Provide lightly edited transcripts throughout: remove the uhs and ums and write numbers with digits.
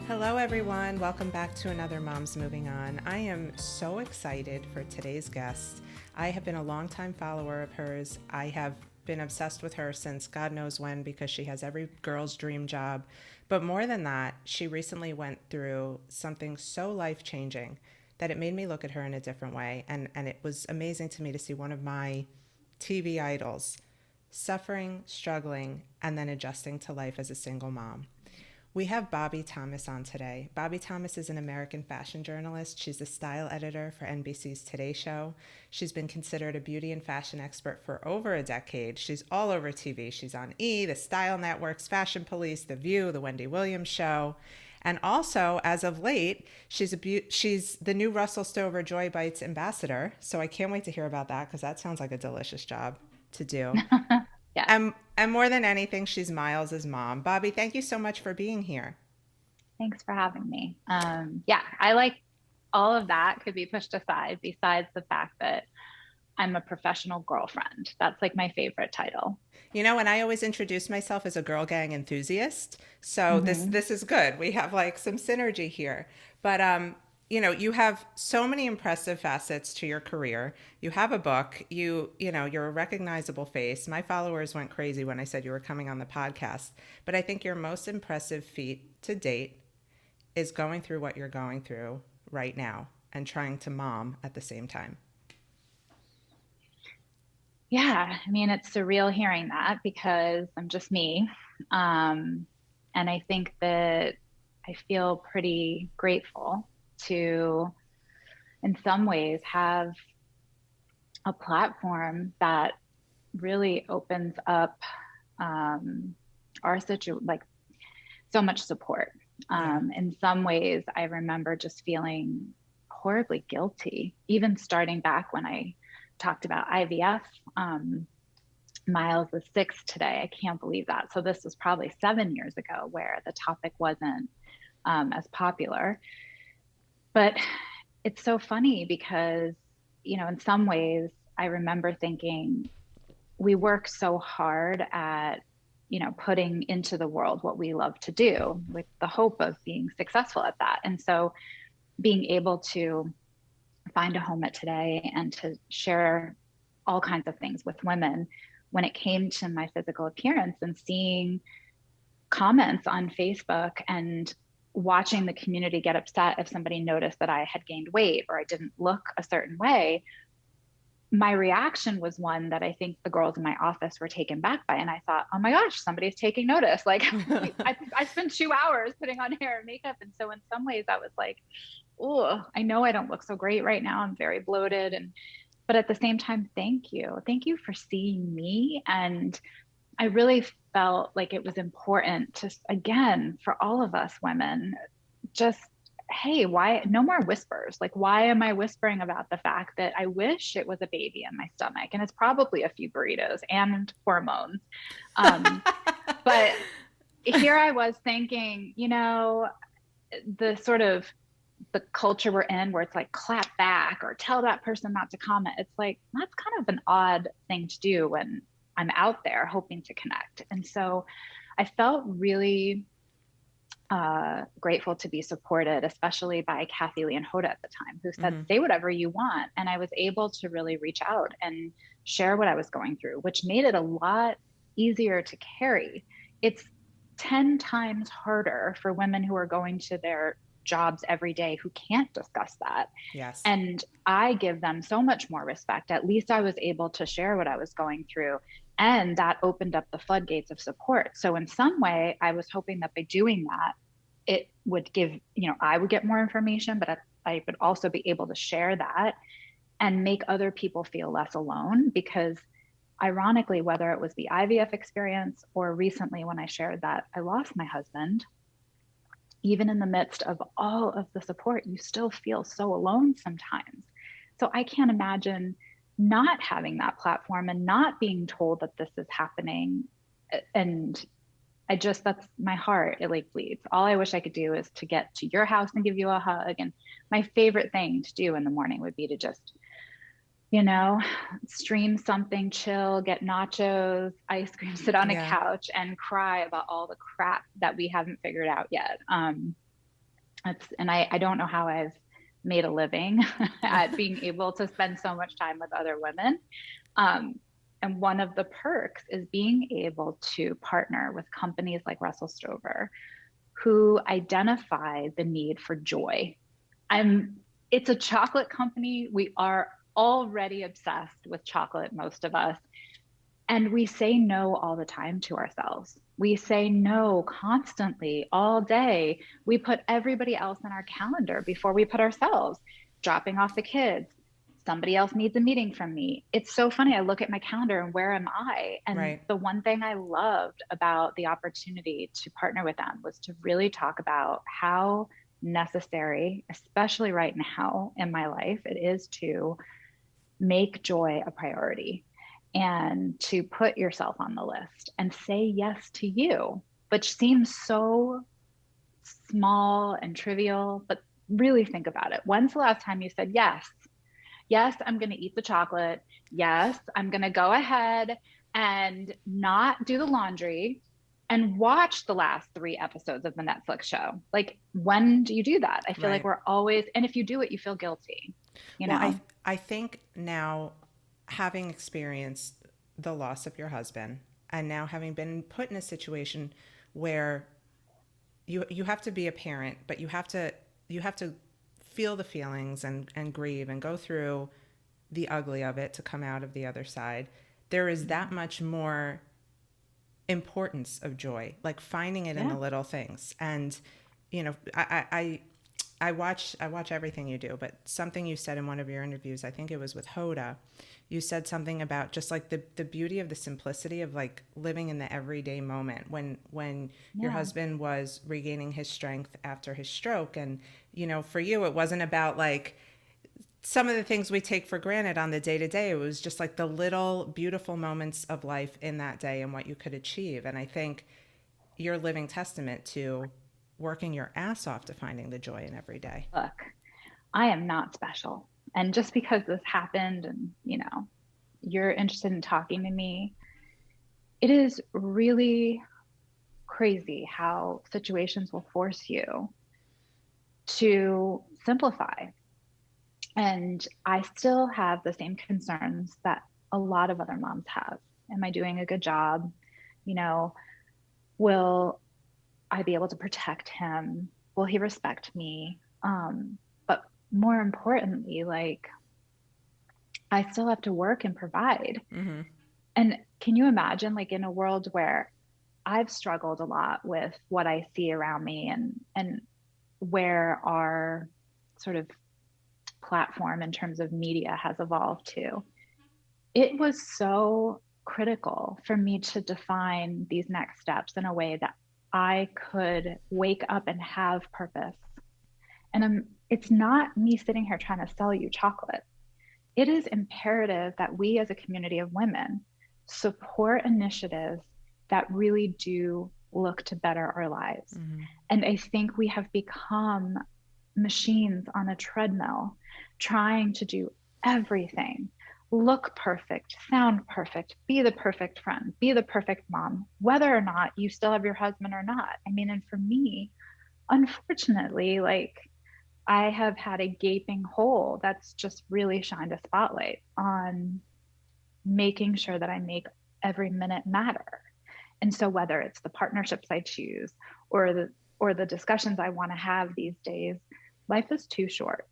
Hello, everyone. Welcome back to another Moms Moving On. I am so excited for today's guest. I have been a longtime follower of hers. I have been obsessed with her since God knows when because she has every girl's dream job. But more than that, she recently went through something so life-changing that it made me look at her in a different way. And it was amazing to me to see one of my TV idols suffering, struggling, and then adjusting to life as a single mom. We have Bobbie Thomas on today. Bobbie Thomas is an American fashion journalist. She's a style editor for NBC's Today Show. She's been considered a beauty and fashion expert for over a decade. She's all over TV. She's on E!, the Style Networks, Fashion Police, The View, The Wendy Williams Show. And also, as of late, she's the new Russell Stover Joy Bites ambassador. So I can't wait to hear about that because that sounds like a delicious job to do. Yes. And more than anything, she's Miles' mom. Bobbie, thank you so much for being here. Thanks for having me. Yeah, I like all of that could be pushed aside besides the fact that I'm a professional girlfriend. That's like my favorite title. You know, and I always introduce myself as a girl gang enthusiast. So this hmm this is good. We have like some synergy here. But you have so many impressive facets to your career. You have a book. You're a recognizable face. My followers went crazy when I said you were coming on the podcast. But I think your most impressive feat to date is going through what you're going through right now and trying to mom at the same time. Yeah, I mean, it's surreal hearing that because I'm just me. Um, and I think that I feel pretty grateful to, in some ways, have a platform that really opens up our situation, like so much support. Yeah. In some ways, I remember just feeling horribly guilty, even starting back when I talked about IVF. Um, Miles is 6 today. I can't believe that. So this was probably 7 years ago where the topic wasn't as popular. But it's so funny because, in some ways, I remember thinking we work so hard at putting into the world what we love to do with the hope of being successful at that. And so being able to find a home at Today and to share all kinds of things with women when it came to my physical appearance and seeing comments on Facebook and watching the community get upset if somebody noticed that I had gained weight or I didn't look a certain way, my reaction was one that I think the girls in my office were taken back by. And I thought, oh my gosh, somebody's taking notice. Like I spent 2 hours putting on hair and makeup. And so in some ways I was like, oh, I know I don't look so great right now. I'm very bloated. But at the same time, thank you. Thank you for seeing me. And I really felt like it was important to, again, for all of us women, just hey, why no more whispers? Like, why am I whispering about the fact that I wish it was a baby in my stomach? And it's probably a few burritos and hormones. Um, but here I was thinking, the sort of the culture we're in where it's like clap back or tell that person not to comment. It's like, that's kind of an odd thing to do when I'm out there hoping to connect. And so I felt really grateful to be supported, especially by Kathy Lee and Hoda at the time, who said, Mm-hmm. say whatever you want. And I was able to really reach out and share what I was going through, which made it a lot easier to carry. It's 10 times harder for women who are going to their jobs every day who can't discuss that. Yes. And I give them so much more respect. At least I was able to share what I was going through. And that opened up the floodgates of support. So in some way, I was hoping that by doing that, it would give, I would get more information, but I would also be able to share that and make other people feel less alone. Because ironically, whether it was the IVF experience or recently when I shared that I lost my husband, even in the midst of all of the support, you still feel so alone sometimes. So I can't imagine not having that platform and not being told that this is happening. And that's my heart. It like bleeds. All I wish I could do is to get to your house and give you a hug. And my favorite thing to do in the morning would be to just, stream something, chill, get nachos, ice cream, sit on a Yeah. couch and cry about all the crap that we haven't figured out yet. And I don't know how I've made a living at being able to spend so much time with other women. Um, and one of the perks is being able to partner with companies like Russell Stover, who identify the need for joy. I'm It's a chocolate company. We are already obsessed with chocolate, most of us. And we say no all the time to ourselves. We say no constantly all day. We put everybody else on our calendar before we put ourselves, dropping off the kids. Somebody else needs a meeting from me. It's so funny. I look at my calendar and where am I? And Right. the one thing I loved about the opportunity to partner with them was to really talk about how necessary, especially right now in my life, it is to make joy a priority and to put yourself on the list and say yes to you, which seems so small and trivial, but really think about it. When's the last time you said, yes, yes, I'm going to eat the chocolate. Yes, I'm going to go ahead and not do the laundry and watch the last 3 episodes of the Netflix show? Like, when do you do that? I feel like Right. we're always, and if you do it, you feel guilty, you Well, know? I think now, having experienced the loss of your husband, and now having been put in a situation where you have to be a parent, but you have to feel the feelings and grieve and go through the ugly of it to come out of the other side. There is that much more importance of joy, like finding it in Yeah. the little things. And I watch everything you do, but something you said in one of your interviews, I think it was with Hoda, you said something about just like the beauty of the simplicity of like living in the everyday moment when your Yeah. husband was regaining his strength after his stroke. And for you it wasn't about like some of the things we take for granted on the day to day. It was just like the little beautiful moments of life in that day and what you could achieve. And I think you're a living testament to working your ass off to finding the joy in every day. Look, I am not special. And just because this happened and, you're interested in talking to me, it is really crazy how situations will force you to simplify. And I still have the same concerns that a lot of other moms have. Am I doing a good job? You know, will I be able to protect him? Will he respect me? But more importantly, like, I still have to work and provide. Mm-hmm. And can you imagine, like, in a world where I've struggled a lot with what I see around me and where our sort of platform in terms of media has evolved to, it was so critical for me to define these next steps in a way that I could wake up and have purpose. And it's not me sitting here trying to sell you chocolate. It is imperative that we as a community of women support initiatives that really do look to better our lives. Mm-hmm. And I think we have become machines on a treadmill trying to do everything, look perfect, sound perfect, be the perfect friend, be the perfect mom, whether or not you still have your husband or not. I mean, and for me, unfortunately, like, I have had a gaping hole that's just really shined a spotlight on making sure that I make every minute matter. And so whether it's the partnerships I choose or the discussions I want to have these days, life is too short.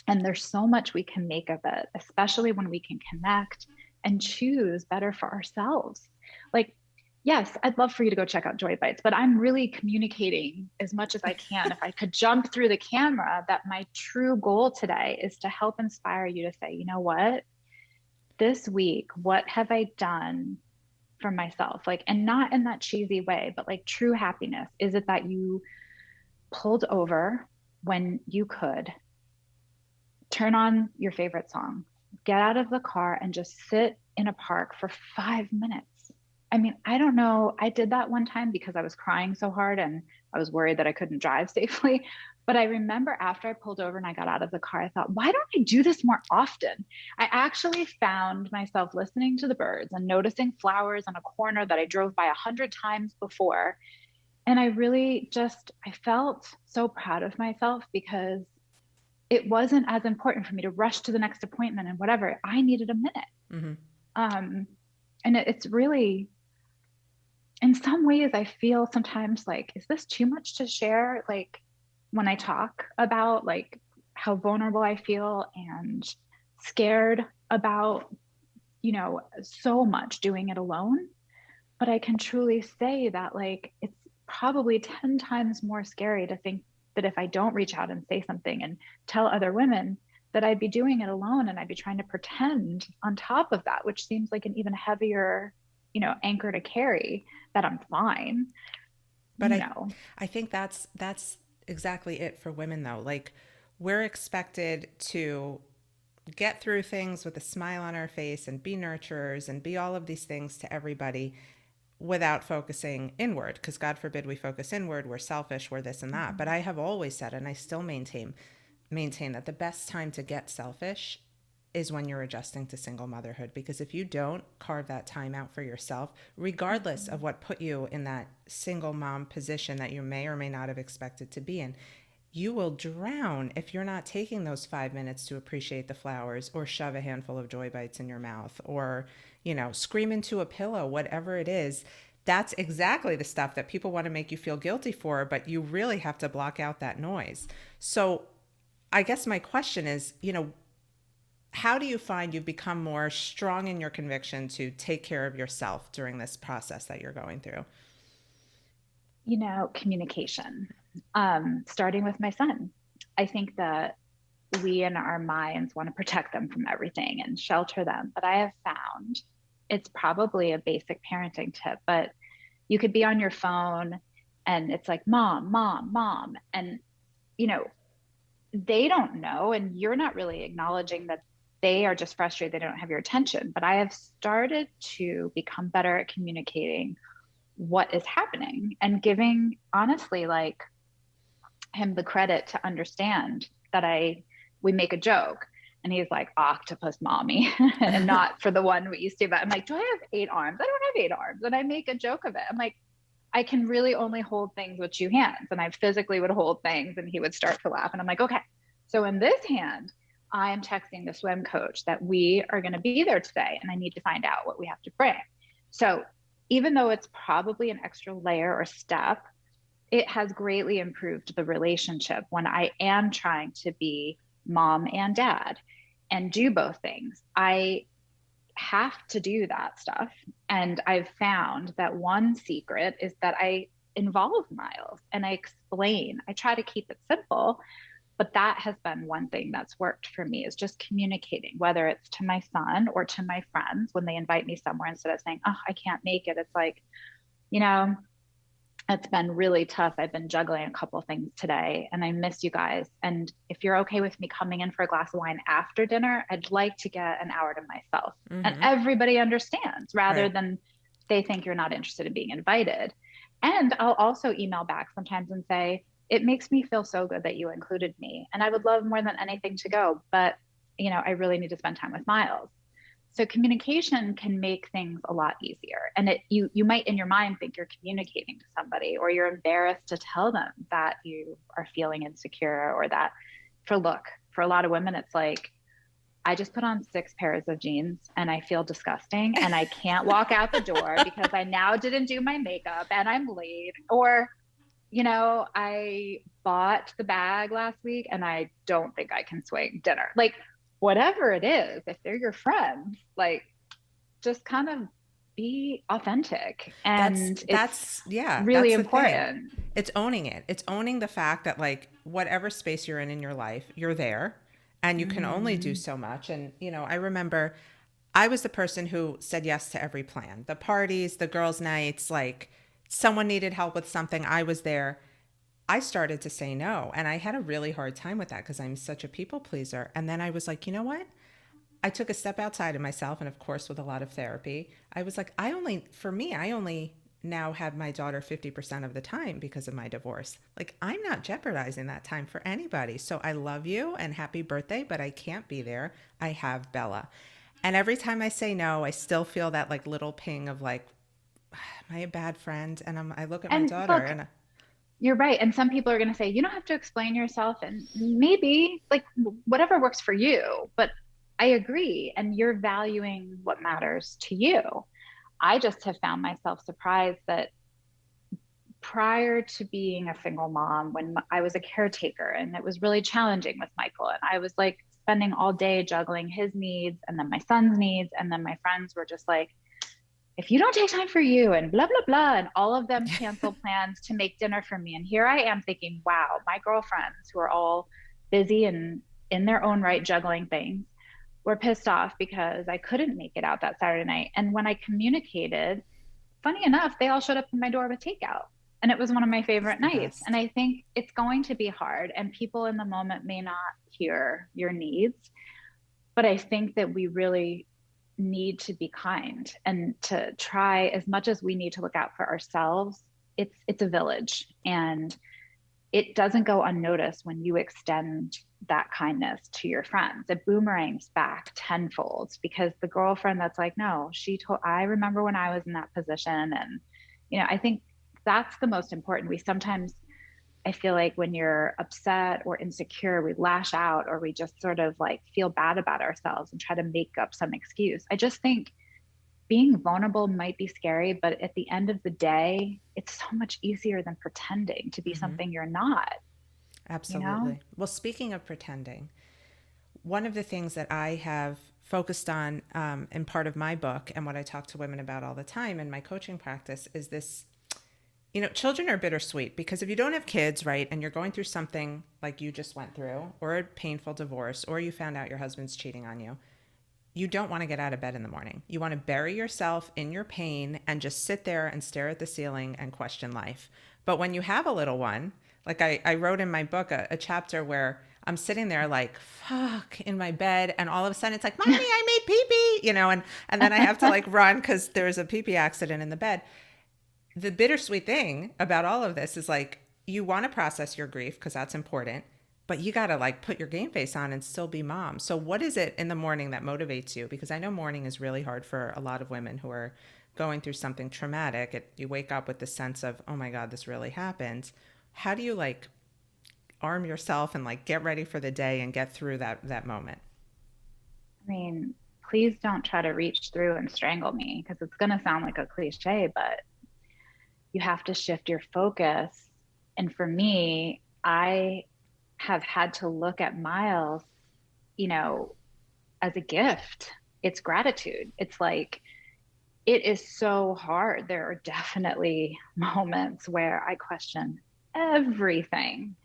And there's so much we can make of it, especially when we can connect and choose better for ourselves. Like, yes, I'd love for you to go check out Joy Bites, but I'm really communicating as much as I can. If I could jump through the camera, that my true goal today is to help inspire you to say, you know what, this week, what have I done for myself? Like, and not in that cheesy way, but like true happiness. Is it that you pulled over when you could, turn on your favorite song, get out of the car and just sit in a park for 5 minutes? I mean, I don't know. I did that one time because I was crying so hard and I was worried that I couldn't drive safely. But I remember after I pulled over and I got out of the car, I thought, why don't I do this more often? I actually found myself listening to the birds and noticing flowers on a corner that I drove by 100 times before. And I really just, I felt so proud of myself because it wasn't as important for me to rush to the next appointment and whatever. I needed a minute. Mm-hmm. Um, and it's really, in some ways, I feel sometimes like, is this too much to share? Like when I talk about like how vulnerable I feel and scared about, so much doing it alone. But I can truly say that like it's probably 10 times more scary to think that if I don't reach out and say something and tell other women, that I'd be doing it alone and I'd be trying to pretend on top of that, which seems like an even heavier, anchor to carry, that I'm fine, But you know. I think that's exactly it for women though. Like we're expected to get through things with a smile on our face and be nurturers and be all of these things to everybody without focusing inward, because God forbid we focus inward, we're selfish, we're this and that. But Mhm. I have always said, and I still maintain that the best time to get selfish is when you're adjusting to single motherhood, because if you don't carve that time out for yourself, regardless of Mhm. what put you in that single mom position that you may or may not have expected to be in, you will drown if you're not taking those 5 minutes to appreciate the flowers or shove a handful of joy bites in your mouth or, scream into a pillow, whatever it is. That's exactly the stuff that people want to make you feel guilty for, but you really have to block out that noise. So I guess my question is, how do you find you've become more strong in your conviction to take care of yourself during this process that you're going through? Communication, starting with my son. I think that we in our minds want to protect them from everything and shelter them. But I have found it's probably a basic parenting tip, but you could be on your phone and it's like, mom, mom, mom. And, you know, they don't know. And you're not really acknowledging that they are just frustrated they don't have your attention. But I have started to become better at communicating what is happening and giving, honestly, like him the credit to understand that we make a joke and he's like octopus mommy and not for the one we used to, but I'm like, do I have 8 arms? I don't have 8 arms. And I make a joke of it. I'm like, I can really only hold things with 2 hands. And I physically would hold things and he would start to laugh. And I'm like, okay, so in this hand, I am texting the swim coach that we are going to be there today and I need to find out what we have to bring. So even though it's probably an extra layer or step, it has greatly improved the relationship when I am trying to be mom and dad and do both things. I have to do that stuff. And I've found that one secret is that I involve Miles and I explain. I try to keep it simple, but that has been one thing that's worked for me is just communicating, whether it's to my son or to my friends when they invite me somewhere instead of saying, oh, I can't make it. It's like, you know, it's been really tough. I've been juggling a couple of things today and I miss you guys. And if you're okay with me coming in for a glass of wine after dinner, I'd like to get an hour to myself. And Mm-hmm. everybody understands rather Right. than they think you're not interested in being invited. And I'll also email back sometimes and say, it makes me feel so good that you included me. And I would love more than anything to go, but I really need to spend time with Miles. So communication can make things a lot easier. And you might in your mind think you're communicating to somebody or you're embarrassed to tell them that you are feeling insecure or that for a lot of women it's like I just put on 6 pairs of jeans and I feel disgusting and I can't walk out the door because I now didn't do my makeup and I'm late or I bought the bag last week and I don't think I can swing dinner. Like, whatever it is, if they're your friends, like, just kind of be authentic. That's And it's that's yeah, really that's the thing. important. It's owning it. It's owning the fact that like whatever space you're in your life, you're there and you can only do Mm-hmm. so much. And I remember I was the person who said yes to every plan. The parties, the girls' nights, like someone needed help with something, I was there. I started to say no, and I had a really hard time with that because I'm such a people pleaser. And then I was like, you know what? I took a step outside of myself, and of course, with a lot of therapy, I was like, I only now had my daughter 50% of the time because of my divorce. Like, I'm not jeopardizing that time for anybody. So I love you and happy birthday, but I can't be there. I have Bella. And every time I say no, I still feel that like little ping of like, am I a bad friend? And I look at my And daughter look, and you're right. And some people are going to say, you don't have to explain yourself. And maybe like whatever works for you. But I agree. And you're valuing what matters to you. I just have found myself surprised that prior to being a single mom, when I was a caretaker and it was really challenging with Michael, and I was like spending all day juggling his needs and then my son's needs. And then my friends were just like, if you don't take time for you and blah, blah, blah, and all of them cancel plans to make dinner for me. And here I am thinking, wow, my girlfriends who are all busy and in their own right juggling things were pissed off because I couldn't make it out that Saturday night. And when I communicated, funny enough, they all showed up in my door with takeout. And it was one of my it's favorite the nights. And best. I think it's going to be hard, and people in the moment may not hear your needs. But I think that we really need to be kind and to try as much as we need to look out for ourselves. It's a village, and it doesn't go unnoticed when you extend that kindness to your friends. It boomerangs back tenfold, because the girlfriend that's like, no, I remember when I was in that position. And, I think that's the most important. We sometimes, I feel like when you're upset or insecure, we lash out, or we just sort of like feel bad about ourselves and try to make up some excuse. I just think being vulnerable might be scary, but at the end of the day, it's so much easier than pretending to be Hmm. something you're not, you know? Absolutely. Well, speaking of pretending, one of the things that I have focused on in part of my book and what I talk to women about all the time in my coaching practice is this. Children are bittersweet because if you don't have kids, right, and you're going through something like you just went through, or a painful divorce, or you found out your husband's cheating on you, you don't want to get out of bed in the morning. You want to bury yourself in your pain and just sit there and stare at the ceiling and question life. But when you have a little one, like I wrote in my book a chapter where I'm sitting there like, fuck, in my bed. And all of a sudden it's like, Mommy, I made pee pee, and then I have to like run because there's a pee pee accident in the bed. The bittersweet thing about all of this is like, you want to process your grief because that's important, but you got to like put your game face on and still be mom. So what is it in the morning that motivates you? Because I know morning is really hard for a lot of women who are going through something traumatic. You wake up with the sense of, oh my God, this really happened. How do you like arm yourself and like get ready for the day and get through that moment? I mean, please don't try to reach through and strangle me, because it's going to sound like a cliche, but you have to shift your focus. And for me, I have had to look at Miles, you know, as a gift. It's gratitude. It's like, it is so hard. There are definitely moments where I question everything,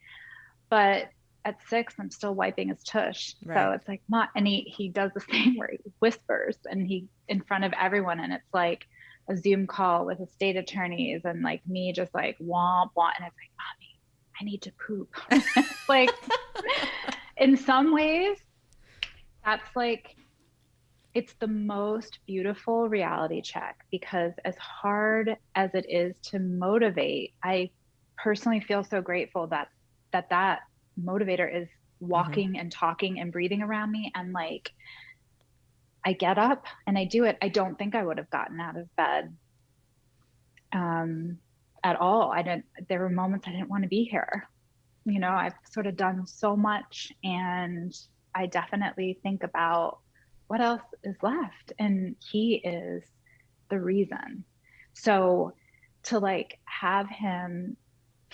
but at 6, I'm still wiping his tush. So Right. it's like, not, and he does the thing where he whispers and he in front of everyone. And it's like a Zoom call with the state attorneys and like me just like womp womp. And it's like, Mommy, I need to poop. It's like, in some ways, that's like, it's the most beautiful reality check, because as hard as it is to motivate, I personally feel so grateful that motivator is Mm-hmm. walking and talking and breathing around me. And like, I get up and I do it. I don't think I would have gotten out of bed um, at all. There were moments I didn't want to be here. I've sort of done so much, and I definitely think about what else is left. And he is the reason. So to like have him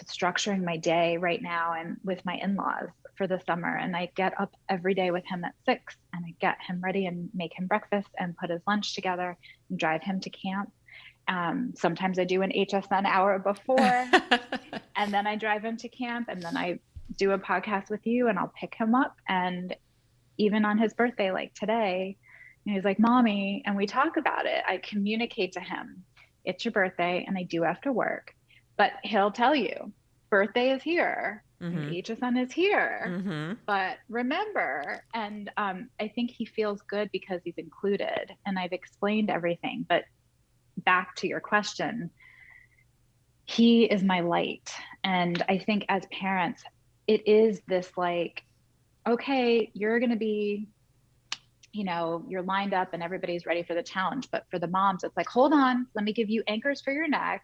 structuring my day right now and with my in-laws for the summer, and I get up every day with him at 6 and I get him ready and make him breakfast and put his lunch together and drive him to camp. Sometimes I do an HSN hour before, and then I drive him to camp, and then I do a podcast with you and I'll pick him up. And even on his birthday, like today, he's like, Mommy, and we talk about it. I communicate to him, it's your birthday and I do have to work, but he'll tell you, birthday is here and Mm-hmm. HSN is here. Mm-hmm. But remember, and I think he feels good because he's included and I've explained everything. But back to your question, he is my light. And I think as parents, it is this like, okay, you're going to be you're lined up and everybody's ready for the challenge. But for the moms, it's like, hold on, let me give you anchors for your neck.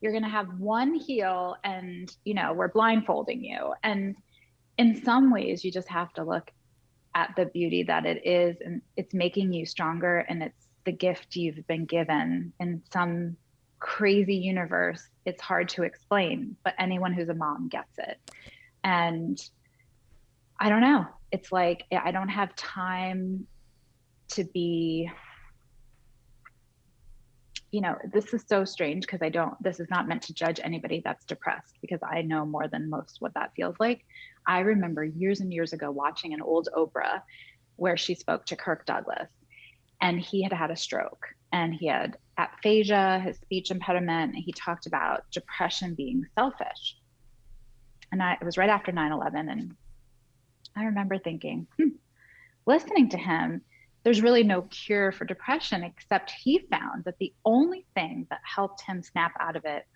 You're going to have one heel and, we're blindfolding you. And in some ways, you just have to look at the beauty that it is, and it's making you stronger, and it's the gift you've been given in some crazy universe. It's hard to explain, but anyone who's a mom gets it. And I don't know, it's like I don't have time to be, this is so strange because this is not meant to judge anybody that's depressed, because I know more than most what that feels like. I remember years and years ago watching an old Oprah where she spoke to Kirk Douglas, and he had had a stroke and he had aphasia, his speech impediment, and he talked about depression being selfish. And it was right after 9/11. And I remember thinking, listening to him, there's really no cure for depression, except he found that the only thing that helped him snap out of it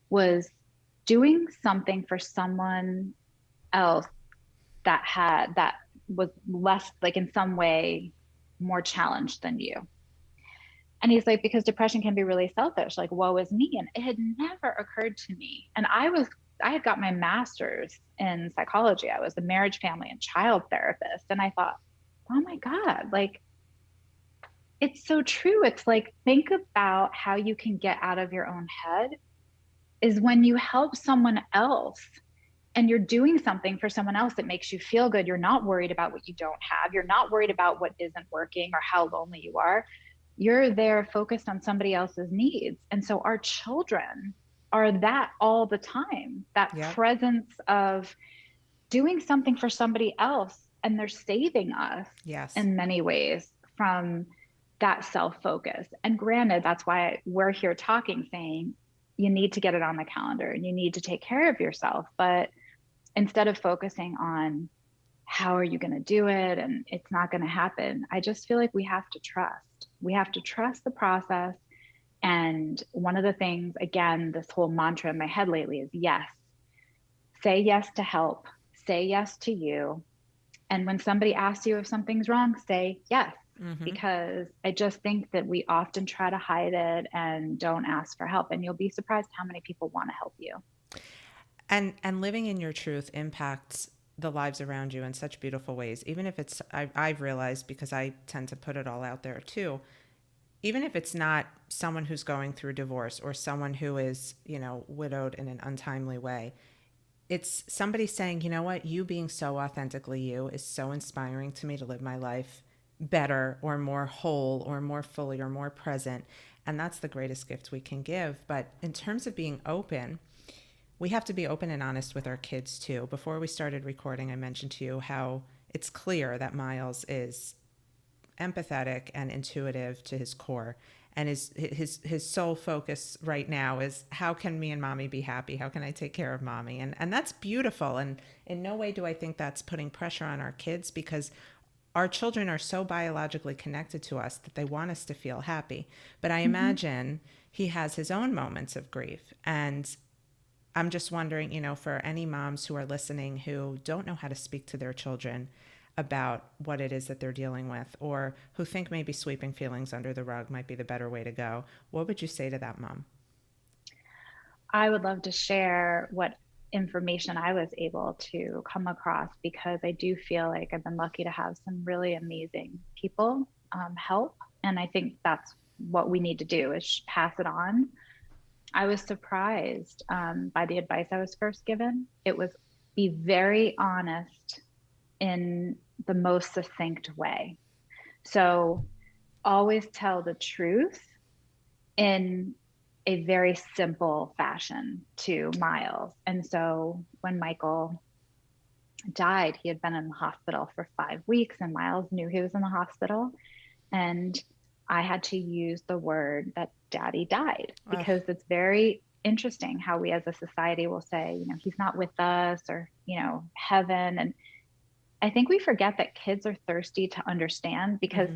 was doing something for someone else that was less, like, in some way more challenged than you. And he's like, because depression can be really selfish, like, woe is me. And it had never occurred to me. And I had got my master's in psychology. I was a marriage, family, and child therapist. And I thought, oh my God, like, it's so true. It's like, think about how you can get out of your own head is when you help someone else and you're doing something for someone else that makes you feel good. You're not worried about what you don't have. You're not worried about what isn't working or how lonely you are. You're there focused on somebody else's needs. And so our children are that all the time, that presence of doing something for somebody else, and they're saving us in many ways from that self-focus. And granted, that's why we're here talking, saying you need to get it on the calendar and you need to take care of yourself. But instead of focusing on how are you going to do it and it's not going to happen, I just feel like we have to trust. We have to trust the process. And one of the things, again, this whole mantra in my head lately is yes. Say yes to help. Say yes to you. And when somebody asks you if something's wrong, say yes. Because I just think that we often try to hide it and don't ask for help. And you'll be surprised how many people want to help you. And living in your truth impacts the lives around you in such beautiful ways. Even if it's, I've realized, because I tend to put it all out there too, even if it's not someone who's going through divorce or someone who is, widowed in an untimely way, it's somebody saying, you know what, you being so authentically you is so inspiring to me to live my life better or more whole or more fully or more present. And that's the greatest gift we can give. But in terms of being open, we have to be open and honest with our kids too. Before we started recording, I mentioned to you how it's clear that Miles is empathetic and intuitive to his core. And his sole focus right now is, how can me and mommy be happy? How can I take care of mommy? And that's beautiful. And in no way do I think that's putting pressure on our kids, because our children are so biologically connected to us that they want us to feel happy. But I imagine he has his own moments of grief. And I'm just wondering, for any moms who are listening who don't know how to speak to their children about what it is that they're dealing with, or who think maybe sweeping feelings under the rug might be the better way to go, what would you say to that mom? I would love to share what information I was able to come across, because I do feel like I've been lucky to have some really amazing people help. And I think that's what we need to do, is pass it on. I was surprised by the advice I was first given. It was, be very honest in the most succinct way. So always tell the truth in a very simple fashion to Miles. And so when Michael died, he had been in the hospital for 5 weeks, and Miles knew he was in the hospital. And I had to use the word that daddy died, because it's very interesting how we as a society will say, he's not with us, or, heaven. And I think we forget that kids are thirsty to understand, because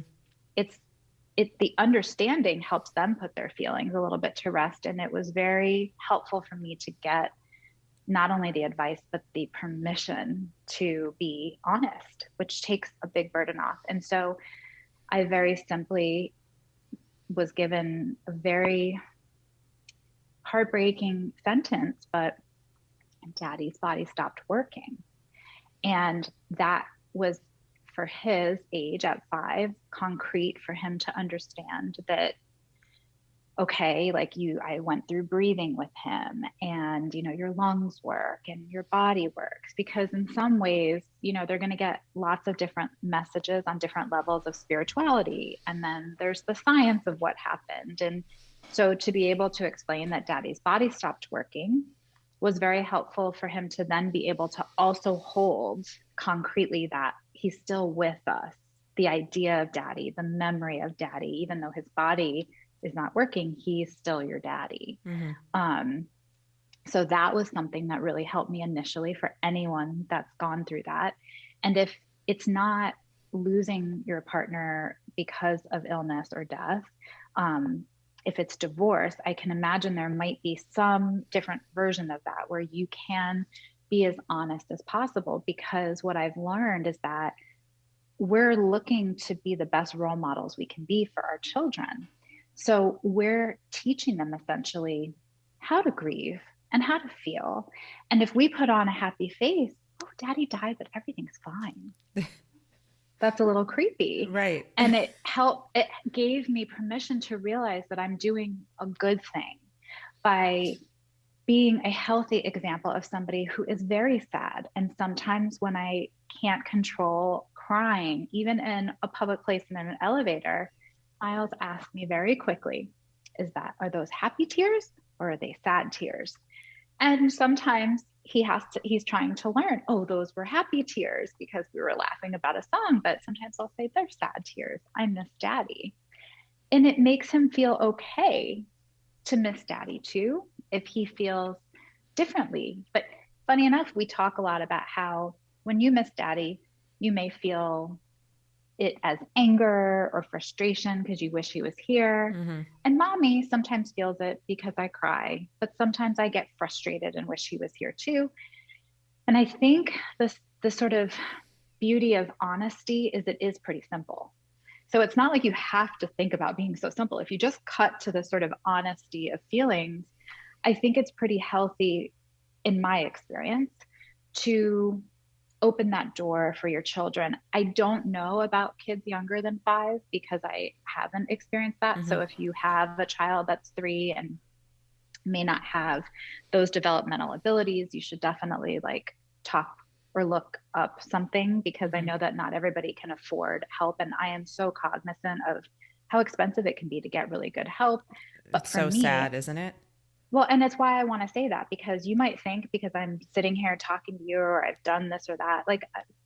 the understanding helps them put their feelings a little bit to rest. And it was very helpful for me to get not only the advice, but the permission to be honest, which takes a big burden off. And so I very simply was given a very heartbreaking sentence, but daddy's body stopped working. And that was, for his age at 5, concrete for him to understand that, okay, like I went through breathing with him, and, your lungs work and your body works, because in some ways, they're going to get lots of different messages on different levels of spirituality. And then there's the science of what happened. And so to be able to explain that daddy's body stopped working was very helpful for him to then be able to also hold concretely that he's still with us. The idea of daddy, the memory of daddy, even though his body is not working, he's still your daddy. Mm-hmm. So that was something that really helped me initially for anyone that's gone through that. And if it's not losing your partner because of illness or death, if it's divorce, I can imagine there might be some different version of that where you can be as honest as possible, because what I've learned is that we're looking to be the best role models we can be for our children. So we're teaching them essentially how to grieve and how to feel. And if we put on a happy face, oh, daddy died, but everything's fine. That's a little creepy. Right. And it gave me permission to realize that I'm doing a good thing by being a healthy example of somebody who is very sad. And sometimes when I can't control crying, even in a public place and in an elevator, Miles asked me very quickly, are those happy tears or are they sad tears? And sometimes he's trying to learn, oh, those were happy tears because we were laughing about a song, but sometimes I'll say they're sad tears. I miss daddy. And it makes him feel okay to miss daddy too, if he feels differently. But funny enough, we talk a lot about how when you miss daddy, you may feel it as anger or frustration because you wish he was here. Mm-hmm. And mommy sometimes feels it because I cry, but sometimes I get frustrated and wish he was here too. And I think the sort of beauty of honesty is it is pretty simple. So it's not like you have to think about being so simple. If you just cut to the sort of honesty of feelings, I think it's pretty healthy, in my experience, to open that door for your children. I don't know about kids younger than 5 because I haven't experienced that. Mm-hmm. So if you have a child that's 3 and may not have those developmental abilities, you should definitely talk or look up something, because I know that not everybody can afford help. And I am so cognizant of how expensive it can be to get really good help. But it's so sad, isn't it? Well, and it's why I want to say that, because you might think because I'm sitting here talking to you or I've done this or that,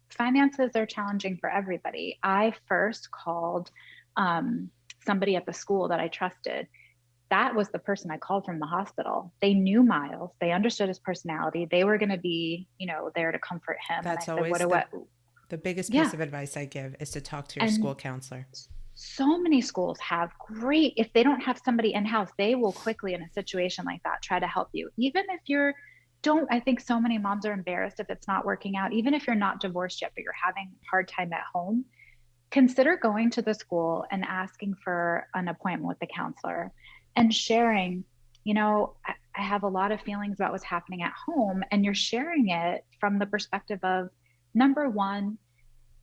finances are challenging for everybody. I first called somebody at the school that I trusted. That was the person I called from the hospital. They knew Miles. They understood his personality. They were going to be, there to comfort him. That's always the biggest piece of advice I give is to talk to your school counselor. So many schools have great, if they don't have somebody in-house, they will quickly in a situation like that try to help you. Even if I think so many moms are embarrassed if it's not working out. Even if you're not divorced yet, but you're having a hard time at home, consider going to the school and asking for an appointment with the counselor and sharing, I have a lot of feelings about what's happening at home. And you're sharing it from the perspective of, number one,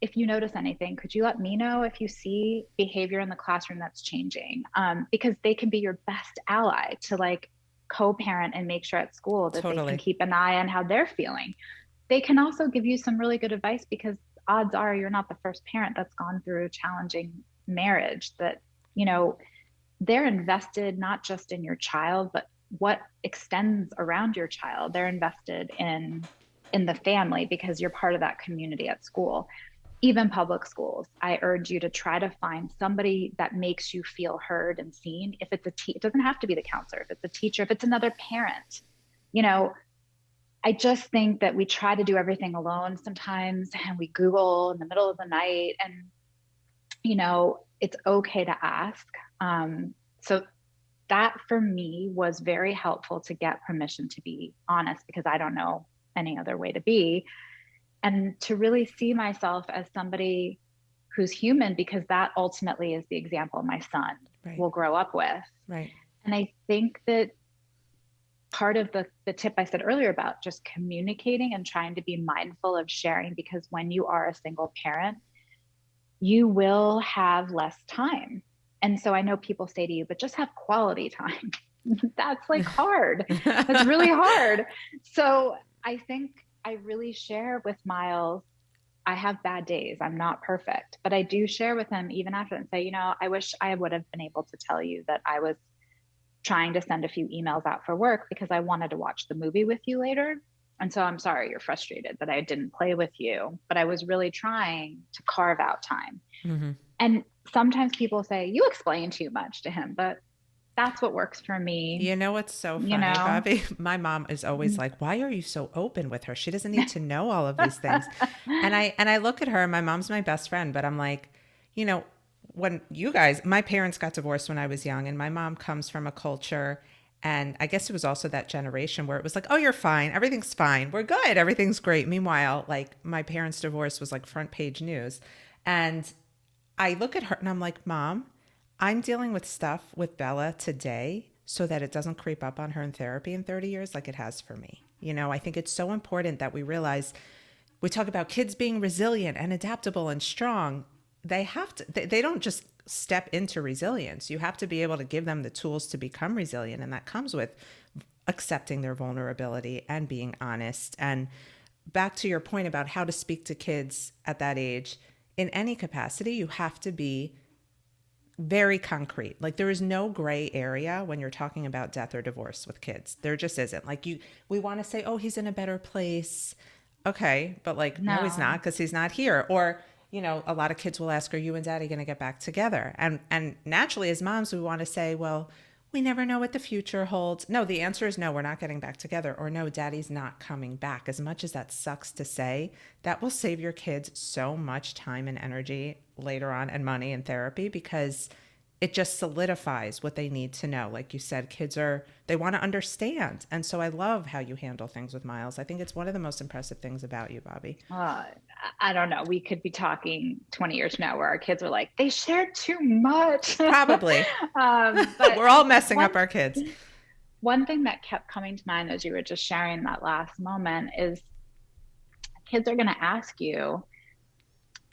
if you notice anything, could you let me know if you see behavior in the classroom that's changing? Because they can be your best ally to co-parent and make sure at school that they can keep an eye on how they're feeling. They can also give you some really good advice, because odds are you're not the first parent that's gone through a challenging marriage, that, they're invested not just in your child, but what extends around your child. They're invested in the family because you're part of that community at school. Even public schools, I urge you to try to find somebody that makes you feel heard and seen. If it's it doesn't have to be the counselor. If it's a teacher, if it's another parent, I just think that we try to do everything alone sometimes, and we Google in the middle of the night, and, it's okay to ask. So that for me was very helpful to get permission to be honest, because I don't know any other way to be. And to really see myself as somebody who's human, because that ultimately is the example my son Right. will grow up with. Right. And I think that part of the tip I said earlier about just communicating and trying to be mindful of sharing, because when you are a single parent, you will have less time. And so I know people say to you, but just have quality time. That's like hard. That's really hard. So I think I really share with Miles. I have bad days. I'm not perfect, but I do share with him even after and say, I wish I would have been able to tell you that I was trying to send a few emails out for work because I wanted to watch the movie with you later. And so I'm sorry you're frustrated that I didn't play with you, but I was really trying to carve out time. Mm-hmm. And sometimes people say, you explain too much to him, but that's what works for me. You know what's so You funny, know, Bobbie? My mom is always like, "Why are you so open with her? She doesn't need to know all of these things." And I look at her, and my mom's my best friend, but I'm like, when my parents got divorced when I was young, and my mom comes from a culture, and I guess it was also that generation where it was like, "Oh, you're fine. Everything's fine. We're good. Everything's great." Meanwhile, like my parents' divorce was like front page news. And I look at her and I'm like, Mom, I'm dealing with stuff with Bella today so that it doesn't creep up on her in therapy in 30 years like it has for me. I think it's so important that we realize we talk about kids being resilient and adaptable and strong. They have to, they don't just step into resilience. You have to be able to give them the tools to become resilient. And that comes with accepting their vulnerability and being honest. And back to your point about how to speak to kids at that age, in any capacity, you have to be very concrete. Like there is no gray area when you're talking about death or divorce with kids. There just isn't. Like we want to say, oh, he's in a better place. Okay. But like, no, he's not, because he's not here. Or, a lot of kids will ask, are you and daddy going to get back together? And naturally as moms, we want to say, well, we never know what the future holds. No, the answer is no, we're not getting back together. Or no, daddy's not coming back. As much as that sucks to say, that will save your kids so much time and energy later on, and money and therapy, because it just solidifies what they need to know. Like you said, they want to understand. And so I love how you handle things with Miles. I think it's one of the most impressive things about you, Bobbie. I don't know. We could be talking 20 years from now where our kids are like, they shared too much. Probably. But we're all messing up our kids. One thing that kept coming to mind as you were just sharing that last moment is kids are going to ask you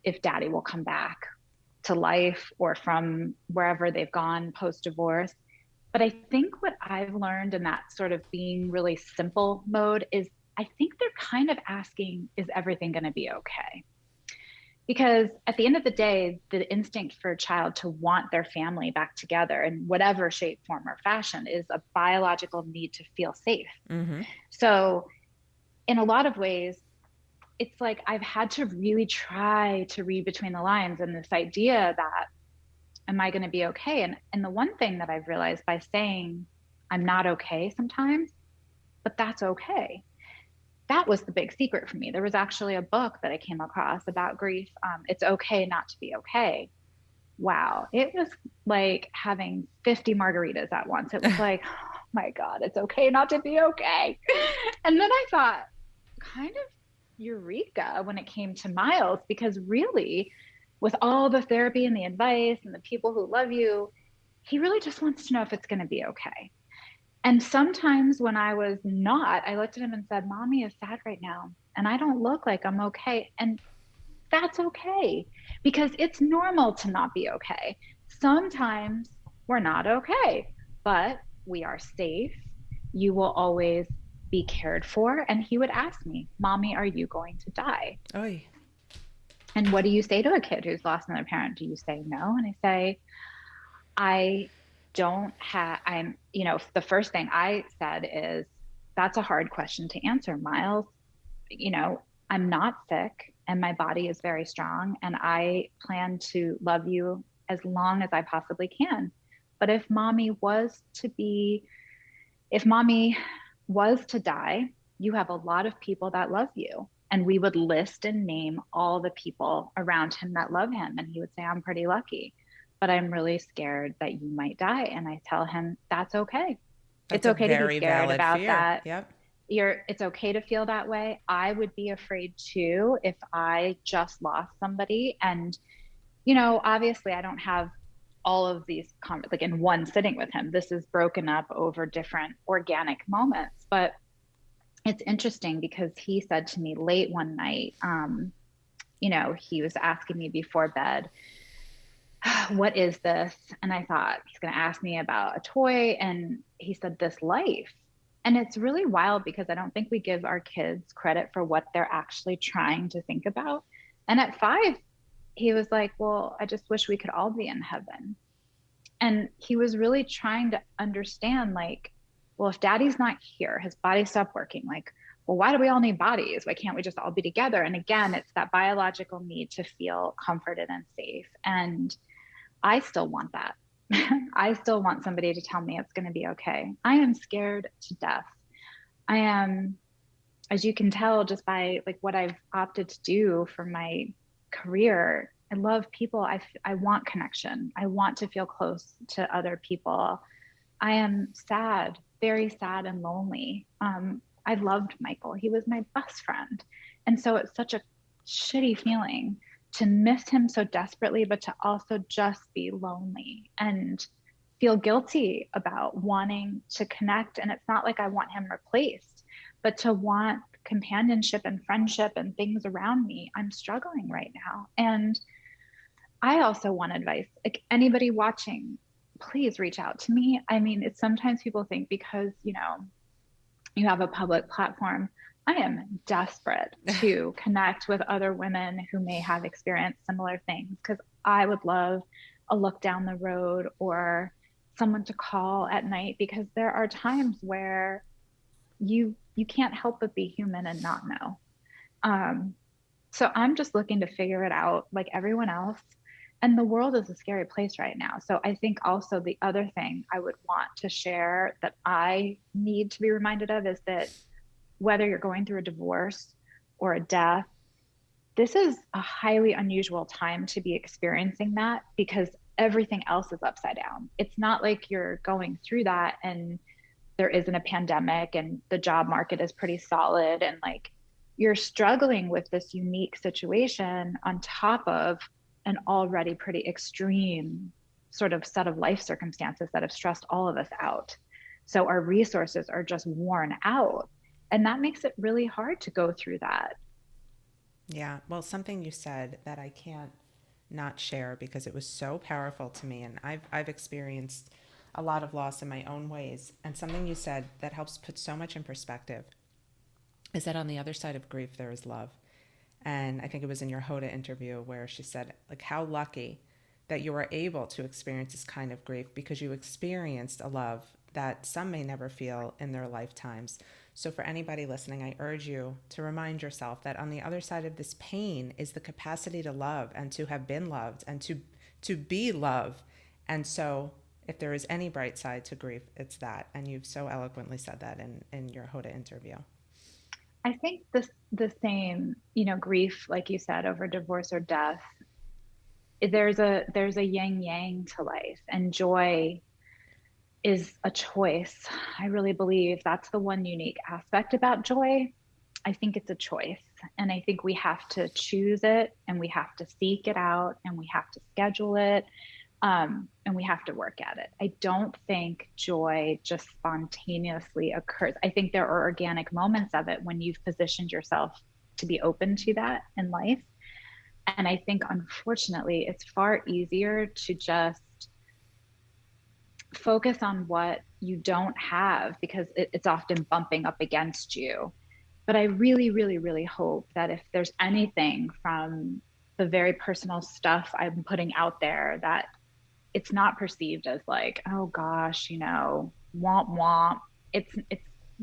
if daddy will come back to life or from wherever they've gone post-divorce. But I think what I've learned in that sort of being really simple mode is I think they're kind of asking, is everything going to be okay? Because at the end of the day, the instinct for a child to want their family back together in whatever shape, form, or fashion is a biological need to feel safe. Mm-hmm. So in a lot of ways, it's like I've had to really try to read between the lines, and this idea that, am I going to be okay? And the one thing that I've realized by saying I'm not okay sometimes, but that's okay. That was the big secret for me. There was actually a book that I came across about grief. It's okay not to be okay. Wow. It was like having 50 margaritas at once. It was like, oh my God, it's okay not to be okay. And then I thought, kind of eureka when it came to Miles, because really, with all the therapy and the advice and the people who love you, he really just wants to know if it's going to be okay. And sometimes when I was not, I looked at him and said, Mommy is sad right now, and I don't look like I'm okay. And that's okay, because it's normal to not be okay. Sometimes we're not okay, but we are safe. You will always be cared for. And he would ask me, Mommy, are you going to die? Oy. And what do you say to a kid who's lost another parent? Do you say no? And I say, the first thing I said is, that's a hard question to answer, Miles. I'm not sick and my body is very strong, and I plan to love you as long as I possibly can. But if mommy was to die, you have a lot of people that love you. And we would list and name all the people around him that love him. And he would say, I'm pretty lucky, but I'm really scared that you might die. And I tell him, that's okay. It's okay to be scared about that. Yep. It's okay to feel that way. I would be afraid too if I just lost somebody. And obviously I don't have all of these like in one sitting with him. This is broken up over different organic moments. But it's interesting because he said to me late one night, he was asking me before bed, what is this? And I thought he's going to ask me about a toy. And he said, this life. And it's really wild because I don't think we give our kids credit for what they're actually trying to think about. And at 5, he was like, well, I just wish we could all be in heaven. And he was really trying to understand, like, well, if daddy's not here, his body stopped working. Like, well, why do we all need bodies? Why can't we just all be together? And again, it's that biological need to feel comforted and safe. And I still want that. I still want somebody to tell me it's going to be okay. I am scared to death. I am, as you can tell, just by like what I've opted to do for my career. I love people. I want connection. I want to feel close to other people. I am sad, very sad and lonely. I loved Michael. He was my best friend. And so it's such a shitty feeling to miss him so desperately, but to also just be lonely and feel guilty about wanting to connect. And it's not like I want him replaced, but to want companionship and friendship and things around me. I'm struggling right now. And I also want advice. Like anybody watching, please reach out to me. I mean, it's sometimes people think because, you have a public platform, I am desperate to connect with other women who may have experienced similar things because I would love a look down the road or someone to call at night because there are times where you can't help but be human and not know. So I'm just looking to figure it out like everyone else. And the world is a scary place right now. So I think also the other thing I would want to share that I need to be reminded of is that whether you're going through a divorce or a death, this is a highly unusual time to be experiencing that because everything else is upside down. It's not like you're going through that and there isn't a pandemic and the job market is pretty solid and like you're struggling with this unique situation on top of an already pretty extreme sort of set of life circumstances that have stressed all of us out. So our resources are just worn out. And that makes it really hard to go through that. Yeah, well, something you said that I can't not share because it was so powerful to me, and I've experienced a lot of loss in my own ways. And something you said that helps put so much in perspective is that on the other side of grief there is love. And I think it was in your Hoda interview where she said, like, how lucky that you were able to experience this kind of grief because you experienced a love that some may never feel in their lifetimes. So for anybody listening, I urge you to remind yourself that on the other side of this pain is the capacity to love and to have been loved and to be love. And so if there is any bright side to grief, it's that. And you've so eloquently said that in your Hoda interview. I think the same, grief, like you said, over divorce or death, there's a yin yang to life, and joy is a choice. I really believe that's the one unique aspect about joy. I think it's a choice. And I think we have to choose it and we have to seek it out and we have to schedule it. And we have to work at it. I don't think joy just spontaneously occurs. I think there are organic moments of it when you've positioned yourself to be open to that in life. And I think, unfortunately, it's far easier to just focus on what you don't have because it's often bumping up against you. But I really, really, really hope that if there's anything from the very personal stuff I'm putting out there, that it's not perceived as like, oh gosh, womp womp. It's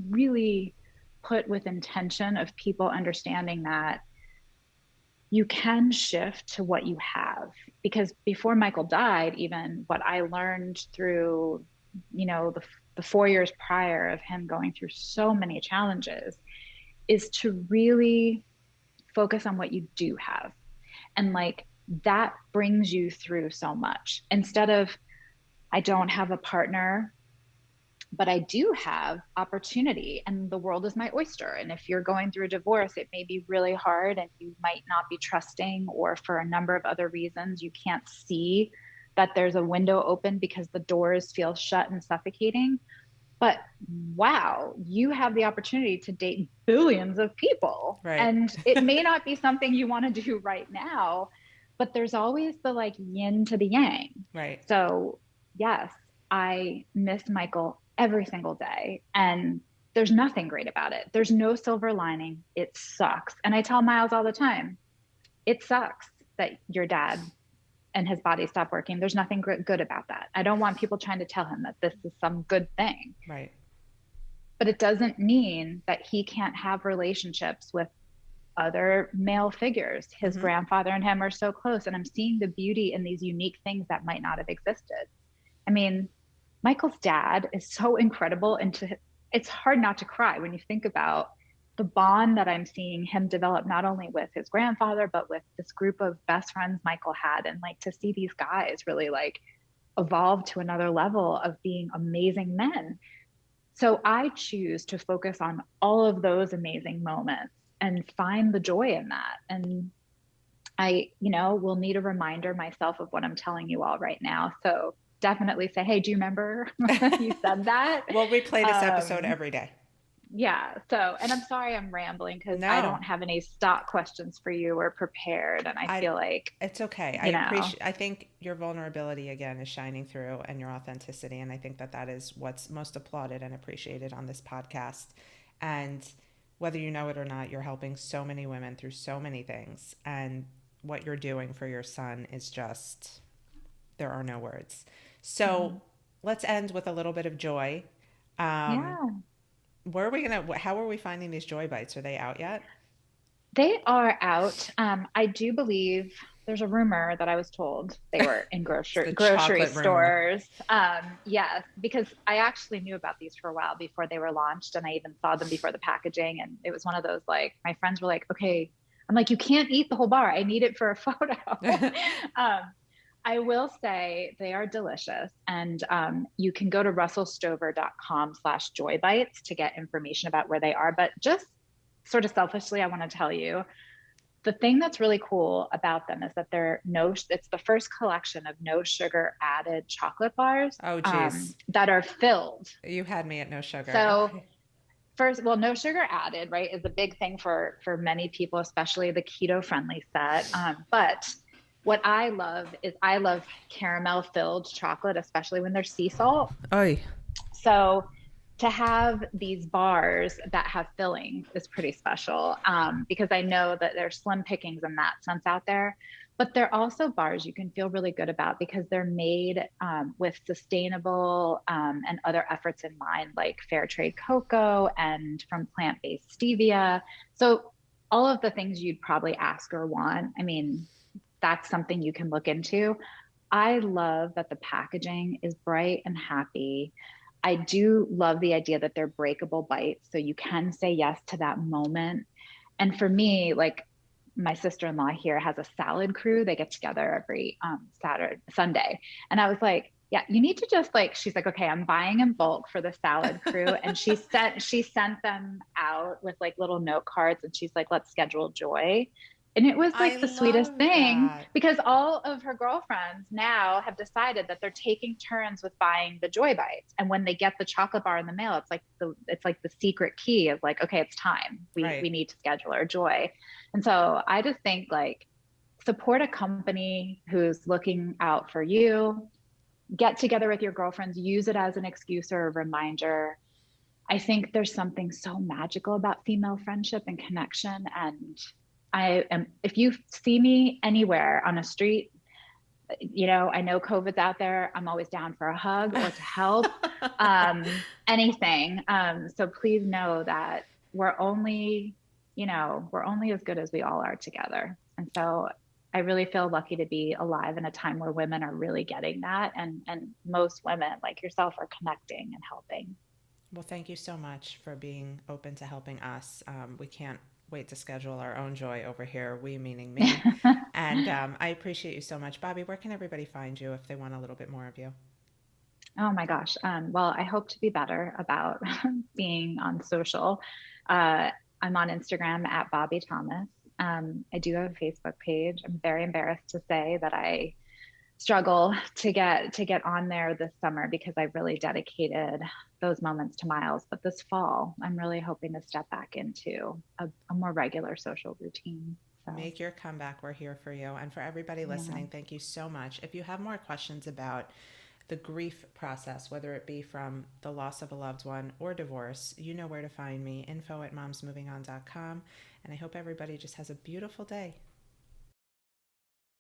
really put with intention of people understanding that you can shift to what you have. Because before Michael died, even what I learned through, the 4 years prior of him going through so many challenges is to really focus on what you do have. And like that brings you through so much instead of, I don't have a partner. but I do have opportunity and the world is my oyster. And if you're going through a divorce, it may be really hard and you might not be trusting, or for a number of other reasons, you can't see that there's a window open because the doors feel shut and suffocating. But wow, you have the opportunity to date billions of people. Right. And it may not be something you want to do right now, but there's always the like yin to the yang. Right. So, yes, I miss Michael every single day. And there's nothing great about it. There's no silver lining. It sucks. And I tell Miles all the time, it sucks that your dad and his body stopped working. There's nothing good about that. I don't want people trying to tell him that this is some good thing. Right. But it doesn't mean that he can't have relationships with other male figures. His grandfather and him are so close. And I'm seeing the beauty in these unique things that might not have existed. I mean, Michael's dad is so incredible. And it's hard not to cry when you think about the bond that I'm seeing him develop, not only with his grandfather, but with this group of best friends Michael had. And like to see these guys really like evolve to another level of being amazing men. So I choose to focus on all of those amazing moments and find the joy in that. And I, will need a reminder myself of what I'm telling you all right now. So definitely say, hey, do you remember you said that? Well, we play this episode every day. Yeah. So, and I'm sorry I'm rambling because I don't have any stock questions for you or prepared. And I feel like it's okay. I think your vulnerability again is shining through, and your authenticity. And I think that is what's most applauded and appreciated on this podcast. And whether you know it or not, you're helping so many women through so many things. And what you're doing for your son is just, there are no words. So let's end with a little bit of joy. Yeah. How are we finding these joy bites? Are they out yet? They are out. I do believe there's a rumor that I was told they were in grocery stores. Yes, because I actually knew about these for a while before they were launched, and I even saw them before the packaging. And it was one of those, like, my friends were like, okay, I'm like, you can't eat the whole bar. I need it for a photo. I will say they are delicious. And you can go to russellstover.com/joybites to get information about where they are. But just sort of selfishly, I want to tell you, the thing that's really cool about them is that it's the first collection of no sugar added chocolate bars. Oh, geez. That are filled. You had me at no sugar. So first, well, no sugar added, right, is a big thing for many people, especially the keto friendly set. But what I love is caramel filled chocolate, especially when there's sea salt. Oy. So to have these bars that have filling is pretty special, because I know that there's slim pickings in that sense out there, but they're also bars you can feel really good about because they're made with sustainable and other efforts in mind, like fair trade cocoa and from plant-based stevia. So all of the things you'd probably ask or want, I mean, that's something you can look into. I love that the packaging is bright and happy. I do love the idea that they're breakable bites, so you can say yes to that moment. And for me, like, my sister-in-law here has a salad crew. They get together every Sunday. And I was like, yeah, you need to just like, she's like, okay, I'm buying in bulk for the salad crew. And she sent them out with like little note cards, and she's like, let's schedule joy. And it was like the sweetest thing, because all of her girlfriends now have decided that they're taking turns with buying the Joy Bites. And when they get the chocolate bar in the mail, it's like the secret key of like, okay, it's time. We need to schedule our joy. And so I just think, like, support a company who's looking out for you. Get together with your girlfriends, use it as an excuse or a reminder. I think there's something so magical about female friendship and connection. And if you see me anywhere on a street, I know COVID's out there. I'm always down for a hug or to help, anything. So please know that we're only as good as we all are together. And so I really feel lucky to be alive in a time where women are really getting that. And most women like yourself are connecting and helping. Well, thank you so much for being open to helping us. We can't wait to schedule our own joy over here, we meaning me. And I appreciate you so much. Bobbie, where can everybody find you if they want a little bit more of you? Oh my gosh. Well, I hope to be better about being on social. Uh, I'm on Instagram at Bobbie Thomas. I do have a Facebook page. I'm very embarrassed to say that I struggle to get on there this summer because I really dedicated those moments to Miles. But this fall, I'm really hoping to step back into a more regular social routine. So Make your comeback. We're here for you. And for everybody yeah. listening, thank you so much. If you have more questions about the grief process, whether it be from the loss of a loved one or divorce, you know where to find me. Info@momsmovingon.com. And I hope everybody just has a beautiful day.